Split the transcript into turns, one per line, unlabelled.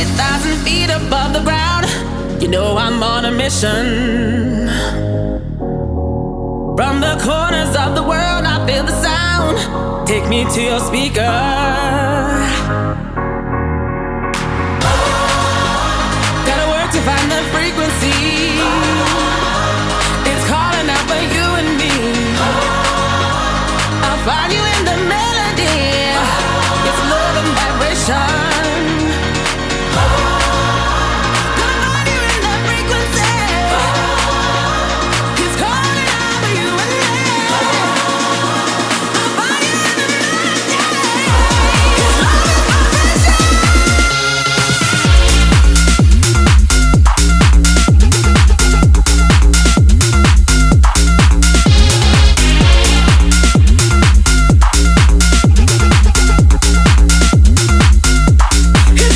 20,000 feet above the ground. You know I'm on a mission. From the corners of the world, I feel the sound. Take me to your speaker. Gotta work to find the frequency.